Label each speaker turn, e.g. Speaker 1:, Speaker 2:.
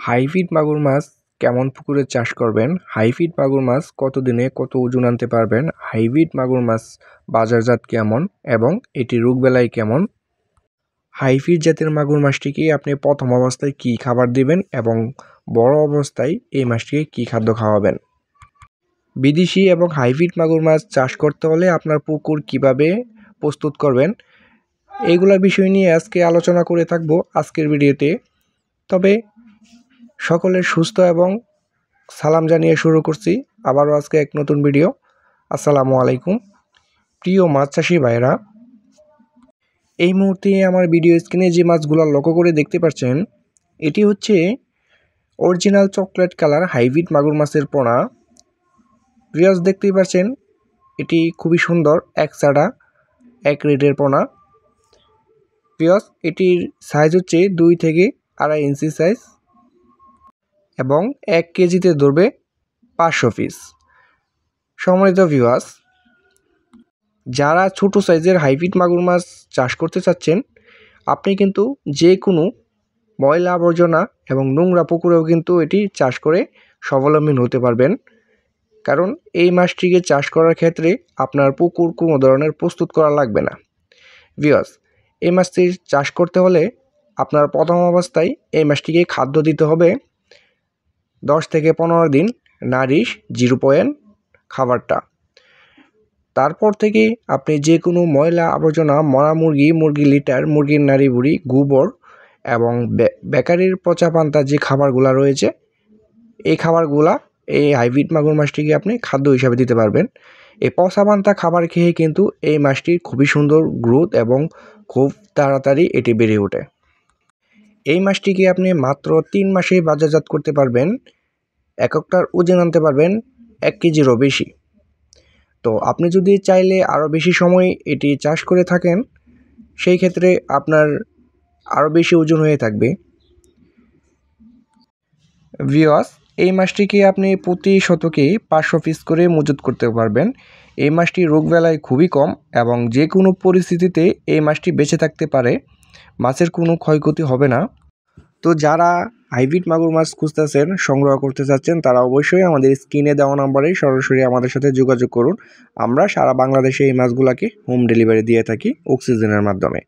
Speaker 1: Hybrid মাগুর মাছ কেমন পুকুরে চাষ করবেন, হাইব্রিড মাগুর মাছ কতদিনে কত ওজন আনতে পারবেন, হাইব্রিড মাগুর মাছ বাজারজাত কেমন এবং এটি রোগবালাই কেমন, হাইব্রিড জাতের মাগুর মাছটিকে আপনি প্রথম অবস্থায় কী খাবার দিবেন এবং বড় অবস্থায় এই মাছটিকে কী খাদ্য খাওয়াবেন। বিদেশি এবং হাইব্রিড মাগুর মাছ চাষ করতে হলে আপনার পুকুর কিভাবে প্রস্তুত করবেন, এইগুলা বিষয় নিয়ে আজকে আলোচনা করে থাকব আজকের ভিডিওতে। তবে সকলের সুস্থ এবং সালাম জানিয়ে শুরু করছি আবারও আজকে এক নতুন ভিডিও। আসসালামু আলাইকুম প্রিয় মাছ চাষি ভাইরা, এই মুহূর্তে আমার ভিডিও স্ক্রিনে যে মাছগুলো লক্ষ্য করে দেখতে পাচ্ছেন, এটি হচ্ছে অরিজিনাল চকলেট কালার হাইব্রিড মাগুর মাছের পোনা। ভিউয়ার্স দেখতেই পাচ্ছেন, এটি খুবই সুন্দর এক চাড়া এক রেডের পোনা। ভিউয়ার্স এটির সাইজ হচ্ছে 2 থেকে 2.5 ইঞ্চি সাইজ এবং 1 কেজিতে ধরবে 500 পিস। সম্মানিত ভিউয়ার্স, যারা ছোট সাইজের হাইব্রিড মাগুর মাছ চাষ করতে চাচ্ছেন, আপনি কিন্তু যে কোনো ময়লা আবর্জনা এবং নোংরা পুকুরেও কিন্তু এটি চাষ করে স্বাবলম্বী হতে পারবেন। কারণ এই মাছটিকে চাষ করার ক্ষেত্রে আপনার পুকুর কোনো ধরনের প্রস্তুত করা লাগবে না। ভিউয়ার্স, এই মাছটি চাষ করতে হলে আপনার প্রথম অবস্থায় এই মাছটিকে খাদ্য দিতে হবে 10 থেকে 15 দিন নারিশ 0 খাবারটা। তারপর থেকে আপনি যে কোনো ময়লা আবর্জনা, মরা মুরগি, মুরগি লিটার, মুরগির নাড়ি বুড়ি, গোবর এবং বেকারির পচা পান্তা যে খাবারগুলো রয়েছে, এই খাবারগুলা এই হাইব্রিড মাগুর মাছটিকে আপনি খাদ্য হিসাবে দিতে পারবেন। এই পচা পান্তা খাবার খেয়ে কিন্তু এই মাছটির খুবই সুন্দর গ্রোথ এবং খুব তাড়াতাড়ি এটি বেড়ে ওঠে। এই মাছটিকে আপনি মাত্র 3 মাসেই বাজারজাত করতে পারবেন। এককটার ওজন আনতে পারবেন 1 কেজিরও বেশি। তো আপনি যদি চাইলে আরও বেশি সময় এটি চাষ করে থাকেন, সেই ক্ষেত্রে আপনার আরও বেশি ওজন হয়ে থাকবে। ভিউয়ার্স, এই মাছটিকে আপনি প্রতি শতকে 500 পিস করে মজুত করতে পারবেন। এই মাছটি রোগবালাই খুবই কম এবং যে কোনো পরিস্থিতিতে এই মাছটি বেঁচে থাকতে পারে, মাছের কোনো ক্ষয়ক্ষতি হবে না। তো যারা হাইব্রিড মাগুর মাছ খুঁজতেছেন, সংগ্রহ করতে চাচ্ছেন, তারা অবশ্যই আমাদের স্ক্রিনে দেওয়া নম্বরে সরাসরি আমাদের সাথে যোগাযোগ করুন। আমরা সারা বাংলাদেশে এই মাছগুলোকে হোম ডেলিভারি দিয়ে থাকি অক্সিজেনের মাধ্যমে।